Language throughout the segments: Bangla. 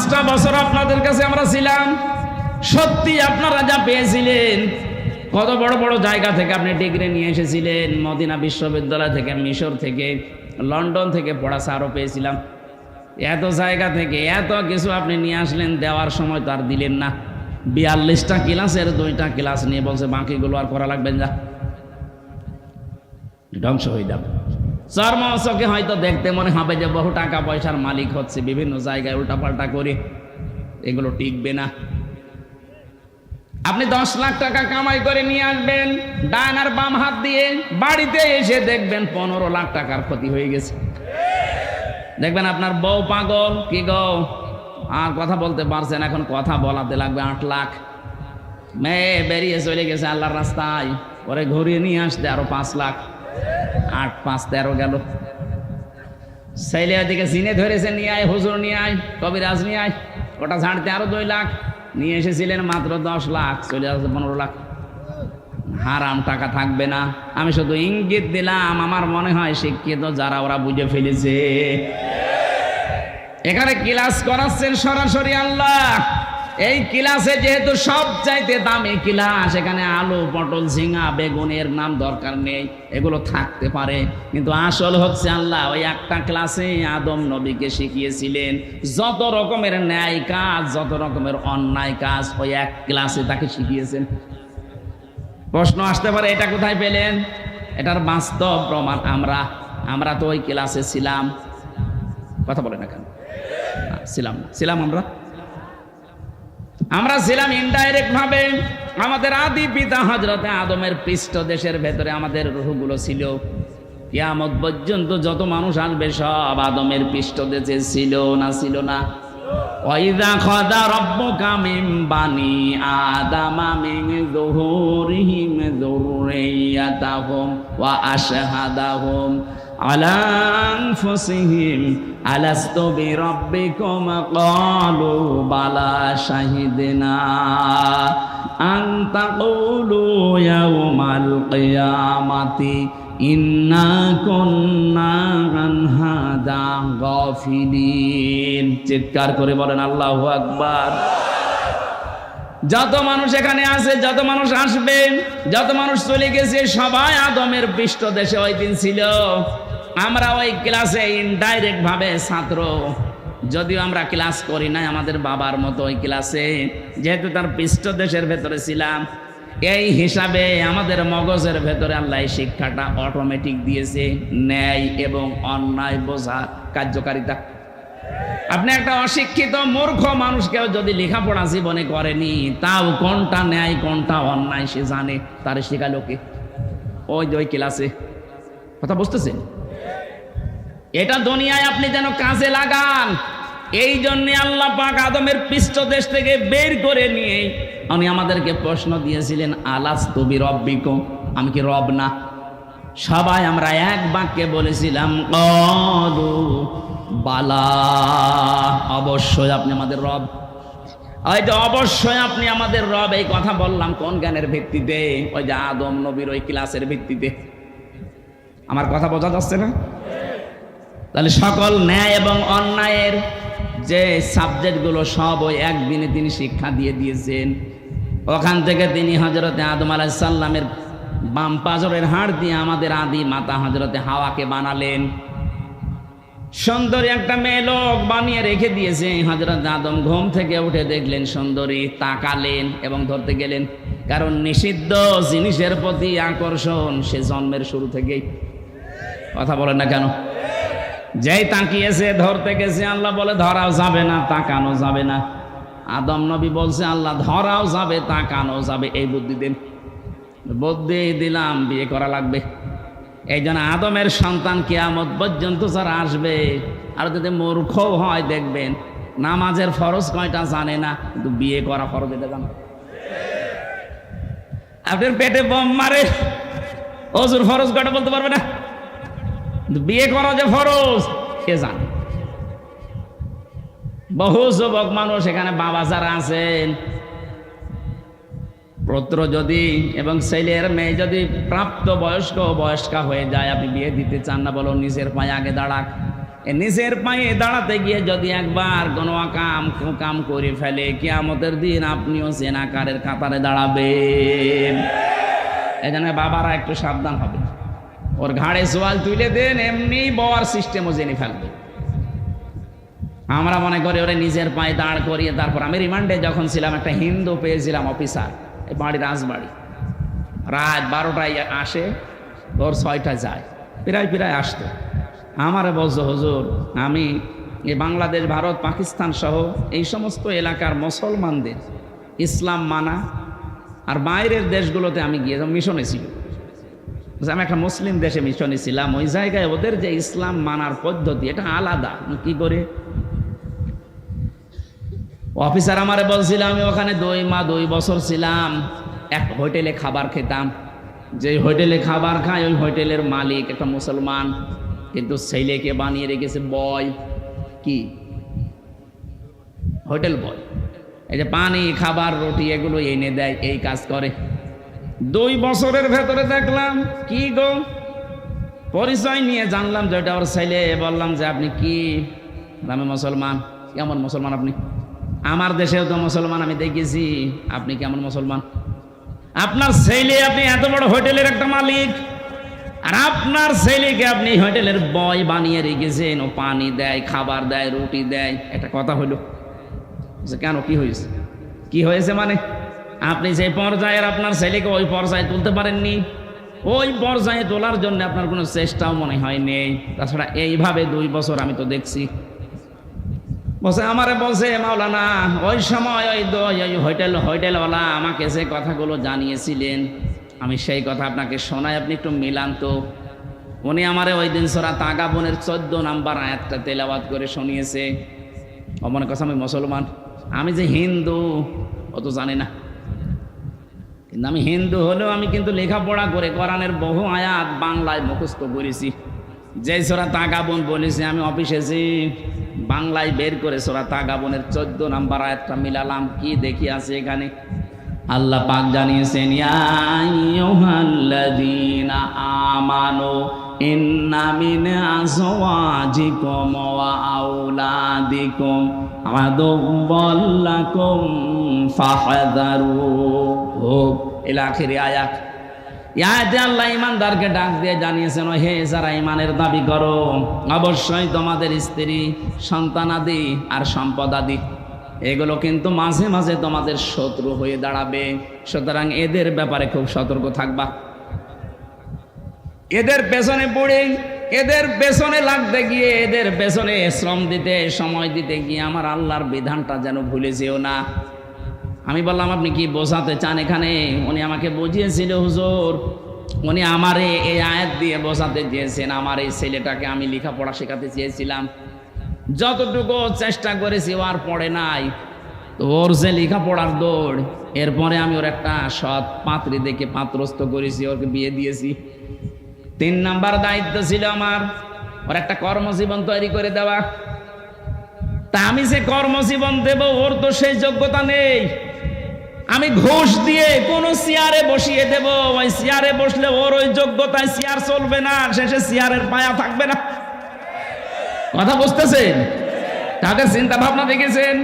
5টা বছর আপনাদের কাছে আমরা ছিলাম, সত্যি আপনারা যা পেয়েছিলেন, কত বড় বড় জায়গা থেকে আপনি ডিগ্রি নিয়ে এসেছিলেন, মদিনা বিশ্ববিদ্যালয় থেকে, মিশর থেকে, লন্ডন থেকে পড়াশোনা আরও পেয়েছিলাম, এত জায়গা থেকে এত কিছু আপনি নিয়ে আসলেন, দেওয়ার সময় তো আর দিলেন না। 42টা ক্লাসের 2টা ক্লাস নিয়ে বলছে বাকিগুলো আর করা লাগবে না, ধ্বংস হয়ে যাবে। চর্মচকে হয়তো দেখতে মনে হবে যে বহু টাকা পয়সার মালিক হচ্ছে, বিভিন্ন জায়গায় উল্টাপাল্টা করে, এগুলো টিকবে না। আপনি 10 লাখ টাকা কামাই করে নিয়ে আসবেন ডান আর বাম হাত দিয়ে, বাড়িতে এসে দেখবেন 15 লাখ টাকার ক্ষতি হয়ে গেছে। দেখবেন আপনার বউ পাগল, কি গো আর কথা বলতে পারছেন, এখন কথা বলাতে লাগবে 8 লাখ। মেয়ে বেরিয়ে চলে গেছে আল্লাহর রাস্তায়, পরে ঘুরিয়ে নিয়ে আসতে আরো 5 লাখ, 8 5 13 গেল। ছেলে ওদিকে জিনে ধরেছে, নিয়ে আয় হুজুর, নিয়ে আয় কবিরাজ, নিয়ে আয়, ওটা ঝাড়তে আরো 2 লাখ। নিয়ে এসেছিলেন মাত্র 10 লাখ, চলে আসছে 15 লাখ। হারাম টাকা থাকবে না। আমি শুধু ইঙ্গিত দিলাম, আমার মনে হয় শিক্ষিত যারা ওরা বুঝে ফেলেছে। এখানে ক্লাস করাচ্ছেন সরাসরি আল্লাহ। এই ক্লাসে যেহেতু সব চাইতে দামি ক্লাস, এখানে আলু পটল ঝিঙা বেগুনের নাম দরকার নেই, এগুলো থাকতে পারে, কিন্তু আসল হচ্ছে আল্লাহ ওই একটা ক্লাসে আদম নবীকে শিখিয়েছিলেন যত রকমের ন্যায় কাজ, যত রকমের অন্যায় কাজ, ওই এক ক্লাসে তাকে শিখিয়েছেন। প্রশ্ন আসতে পারে এটা কোথায় পেলেন? এটার বাস্তব প্রমাণ আমরা তো ওই ক্লাসে ছিলাম। কথা বলে না কেন? ছিলাম না, ছিলাম আমরা ছিলাম ইনডাইরেক্ট ভাবে। আমাদের আদি পিতা হযরতে আদমের পৃষ্ঠদেশের ভেতরে আমাদের রূহগুলো ছিল। কিয়ামত পর্যন্ত যত মানুষ আসবে সব আদমের পৃষ্ঠদেশে ছিল না? ওয়াইযা খাযা রাব্বুকা মিন বানি আদামা মিন যুহুরিহিম যুররিয়াতাহুম ওয়া আশহাদাহুম আলা আনফুসিহিম আলাস্তু বিরাব্বিকুম ক্বালু বালা শাহিদনা আন তাকুলু ইয়াওমাল কিয়ামাতি ইন্না কুন্না আন হাদা গাফিলিন। চিৎকার করে বলেন আল্লাহু আকবার। যত মানুষ এখানে আছে, যত মানুষ আসবে, যত মানুষ চলে গেছে, সবাই আদমের পৃষ্ঠদেশে ওই দিন ছিল। আমরা ওই ক্লাসে ইনডাইরেক্ট ভাবে ছাত্র, যদিও আমরা ক্লাস করি নাই আমাদের বাবার মতো ওই ক্লাসে, যেহেতু তার পৃষ্ঠদেশের ভেতরে ছিলাম, এই হিসাবে আমাদের মগজের ভেতরে আল্লাহ এই শিক্ষাটা অটোমেটিক দিয়েছে, ন্যায় এবং অন্যায় বোঝার কার্যকারিতা। আপনি একটা অশিক্ষিত মূর্খ মানুষকেও যদি লেখাপড়া জীবনে করেনি, তাও কোনটা ন্যায় কোনটা অন্যায় সে জানে, তারে শেখালো কে? ওই ক্লাসে। কথা বুঝতেছেন? এটা দুনিয়ায় আপনি যেন কাজে লাগান, এই জন্যে আল্লাহ পাক আদমের পৃষ্ঠদেশ থেকে বের করে নিয়ে উনি আমাদেরকে প্রশ্ন দিয়েছিলেন, আলাস্তু বিরাব্বিকুম, আমি কি রব না? সবাই আমরা এক বাক্যে বলেছিলাম, ক্বালু বালা, অবশ্যই আপনি আমাদের রব। ওই যে অবশ্যই আপনি আমাদের রব, এই কথা বললাম কোন জ্ঞানের ভিত্তিতে? ওই যে আদম নবীর ওই ক্লাসের ভিত্তিতে। আমার কথা বোঝা যাচ্ছে না? তাহলে সকল ন্যায় এবং অন্যায়ের যে সাবজেক্টগুলো সব ওই একদিনে তিনি শিক্ষা দিয়ে দিয়েছেন। ওখান থেকে তিনি হযরতে আদম আলাইহিস সালামের বাম পাজরের হাড় দিয়ে আমাদের আদি মাতা হযরতে হাওয়াকে বানালেন। সুন্দরী একটা মেয়ে লোক বানিয়ে রেখে দিয়েছে। হযরত আদম ঘুম থেকে উঠে দেখলেন সুন্দরী, তাকালেন এবং ধরতে গেলেন, কারণ নিষিদ্ধ জিনিসের প্রতি আকর্ষণ সে জন্মের শুরু থেকেই। কথা বলেন না কেন? যেই তাকিয়েছে, ধরতে গেছে, আল্লাহ বলে ধরাও যাবে না, তাকানো যাবে না। আদম নবী বলছে, আল্লাহ ধরাও যাবে, তাকানো যাবে, এই বুদ্ধি দিন। বুদ্ধি দিলাম, বিয়ে করা লাগবে। এই জন্য আদমের সন্তান কিয়ামত পর্যন্ত যারা আসবে, আর যদি মূর্খও হয় দেখবেন নামাজের ফরজ কয়টা জানে না, কিন্তু বিয়ে করা ফরজ এটা জানে। আপনার পেটে বোম মারে, ওজুর ফরজ কয়টা বলতে পারবে না, বিয়ে করা যে ফরজ কে জানে। বহু যুবক মানুষ এখানে বাবা যারা আছেন, পুত্র যদি এবং ছেলের মেয়ে যদি প্রাপ্ত বয়স্কা হয়ে যায়, আপনি বিয়ে দিতে চান না, বলো নিজের পায়ে আগে দাঁড়াক। নিজের পায়ে দাঁড়াতে গিয়ে যদি একবার কোনো কাম করে ফেলে, কিয়ামতের দিন আপনিও জেনাকারের কাতারে দাঁড়াবেন। এই জন্য বাবারা একটু সাবধান হবে। ওর ঘাড়ে সোয়াল তুলে দেন, এমনি বওয়ার সিস্টেমও জেনে ফেলবে। আমরা মনে করি ওরে নিজের পায়ে দাঁড় করিয়ে, তারপর আমি রিমান্ডে যখন ছিলাম একটা হিন্দু পেয়েছিলাম অফিসার, এই বাড়ি রাজবাড়ি, রাত 12টায় আসে, ওর 6টায় যায়, প্রায় আসতো। আমারে বলছো হুজুর, আমি এই বাংলাদেশ, ভারত, পাকিস্তান সহ এই সমস্ত এলাকার মুসলমানদের ইসলাম মানা, আর বাইরের দেশগুলোতে আমি গিয়ে মিশনে ছিল, আমি একটা মুসলিম দেশে মিশনে ছিলাম, ওই জায়গায় ওদের যে ইসলাম মানার পদ্ধতি এটা আলাদা। কি করে? অফিসার আমারে বলছিল, আমি ওখানে 2 বছর ছিলাম, এক হোটেলে খাবার খেতাম, যে হোটেলে খাবার খাই ওই হোটেলের মালিক একটা মুসলমান, কিন্তু ছেলেকে বানিয়ে রেখেছে বয়, কি হোটেল বয়, এই যে পানি, খাবার, রুটি এগুলো এনে দেয়, এই কাজ করে। 2 বছরের ভেতরে দেখলাম, কি গো, পরিচয় নিয়ে জানলাম যে ওটা ওর ছেলে। বললাম যে আপনি কি? আমি মুসলমান। কেমন মুসলমান আপনি? আমার দেশেও তো মুসলমান আমি দেখেছি, আপনি কেমন মুসলমান? আপনার ছেলে, আপনি এত বড় হোটেলের একটা মালিক, আর আপনার ছেলেকে আপনি হোটেলের বয় বানিয়ে রেখেছেন, ও পানি দেয়, খাবার দেয়, রুটি দেয়, একটা কথা হলো। কেন, কি হয়েছে? কি হয়েছে মানে আপনি যে পর্যায়ের আপনার ছেলেকে ওই পর্যায়ে তুলতে পারেননি, ওই পর্যায়ে তোলার জন্য আপনার কোনো চেষ্টাও মনে হয় নেই। তাছাড়া এইভাবে 2 বছর আমি তো দেখছি। বলছে, আমারে বলছে মাওলানা, ওই সময় ওই হোটেলওয়ালা আমাকে যে কথাগুলো জানিয়েছিলেন, আমি সেই কথা আপনাকে শোনাই, আপনি একটু মিলান তো। উনি আমারে ওই দিন সূরা তাগাবুনের 14 নম্বর আয়াতটা তেলাওয়াত করে শুনিয়েছে। মনে কথা আমি মুসলমান, আমি যে হিন্দু ও তো জানে না, কিন্তু আমি হিন্দু হলেও আমি কিন্তু লেখাপড়া করে কোরআনের বহু আয়াত বাংলায় মুখস্থ করেছি। যে সূরা তাগাবুন বলেছে, আমি অফিসে যে বাংলায় বের করে সূরা তাগাবুনের 14 নম্বর আয়াতটা মিলালাম, কি দেখি আছে এখানে। আল্লাহ পাক জানিয়েছেন, ইয়া আইয়ুহাল্লাযীনা আমানু ইন্না মিন আযওয়াজিকুম ওয়া আওলাদিকুম আদুওয়াল লাকুম ফাহযারু ইলা আখির আয়াত। ইয়াতে আল্লাহ ঈমানদারকে ডাক দিয়ে জানিয়েছেন, হে যারা ঈমানের দাবি করো, অবশ্যই তোমাদের স্ত্রী, সন্তানাদি আর সম্পদাদি এগুলো কিন্তু মাঝে মাঝে তোমাদের শত্রু হয়ে দাঁড়াবে, সুতরাং এদের ব্যাপারে খুব সতর্ক থাকবা। এদের পেছনে পড়ে, এদের পেছনে লাগতে গিয়ে, এদের পেছনে শ্রম দিতে, সময় দিতে গিয়ে আমার আল্লাহর বিধানটা যেন ভুলে যেও না। আমি বললাম, আপনি কি বোঝাতে চান এখানে? উনি আমাকে বুঝিয়েছিল, হুজুর, উনি আমারে এই আয়াত দিয়ে বোঝাতে চেয়েছেন, আমার এই ছেলেটাকে আমি লেখাপড়া শেখাতে চেয়েছিলাম, যতটুকু চেষ্টা করেছি ও আর পড়ে নাই, তো ওর যে লেখাপড়ার দৌড়, এরপরে আমি ওর একটা সৎ পাত্রী দেখে পাত্রস্থ করেছি, ওকে বিয়ে দিয়েছি। 3 নাম্বার দায়িত্ব ছিল আমার ওর একটা কর্মজীবন তৈরি করে দেওয়া। তা আমি যে কর্মজীবন দেব, ওর তো সেই যোগ্যতা নেই। আমি ঘুষ দিয়ে কোন চেয়ারে বসিয়ে দেব, ওই চেয়ারে বসলে ওর ওই যোগ্যতায় চেয়ার চলবে না, শেষে চেয়ারের পায়া থাকবে না। কথা বুঝতেছেন? তাদের চিন্তা ভাবনা দেখেছেন?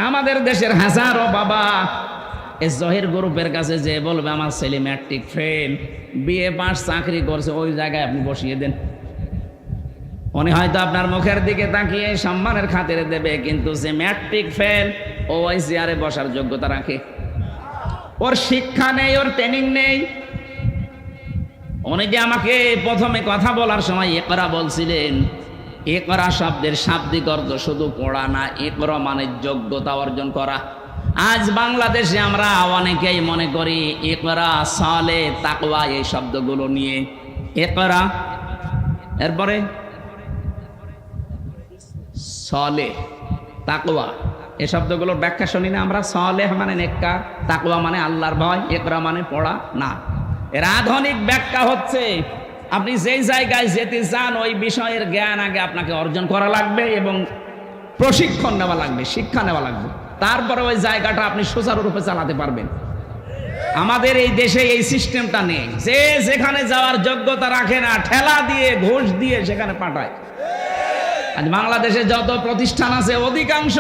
আমাদের দেশের হাজারো বাবা এই জহির গ্রুপের কাছে যে বলবে আমার ছেলে ম্যাট্রিক ফেল, বিএ পাস, চাকরি করছে, ওই জায়গায় আপনি বসিয়ে দেন। উনি হয়তো আপনার মুখের দিকে তাকিয়ে সম্মানের খাতিরে দেবে, কিন্তু যে ম্যাট্রিক ফেল, ও ওই চেয়ারে বসার যোগ্যতা রাখে? ওর শিক্ষা নেই, ওর ট্রেনিং নেই। উনি যে আমাকে প্রথমে কথা বলার সময় ইকরা বলছিলেন, ইকরা শব্দের শাব্দিক অর্থ শুধু পড়া না, ইকরা মানে যোগ্যতা অর্জন করা। আজ বাংলাদেশে আমরা অনেকেই মনে করি ইকরা, সালে, তাকওয়া এই শব্দগুলো নিয়ে। ইকরা, এরপরে সালে, তাকওয়া, এই শব্দগুলোর ব্যাখ্যা শুনি না আমরা। সালেহ মানে নেককার, তাকওয়া মানে আল্লাহর ভয়, ইকরা মানে পড়া না। এর আধুনিক ব্যাখ্যা হচ্ছে, আপনি যেই জায়গায় যেতে চান ওই বিষয়ের জ্ঞান আগে আপনাকে অর্জন করা লাগবে এবং প্রশিক্ষণ নেওয়া লাগবে, শিক্ষা নেওয়া লাগবে, তারপরে ওই জায়গাটা আপনি সুচারুরূপে চালাতে পারবেন। আমাদের এই দেশে এই সিস্টেমটা নেই, যে যেখানে যাওয়ার যোগ্যতা রাখে না, ঠেলা দিয়ে, ঘুষ দিয়ে সেখানে পাঠায়। আজ বাংলাদেশে যত প্রতিষ্ঠান আছে অধিকাংশ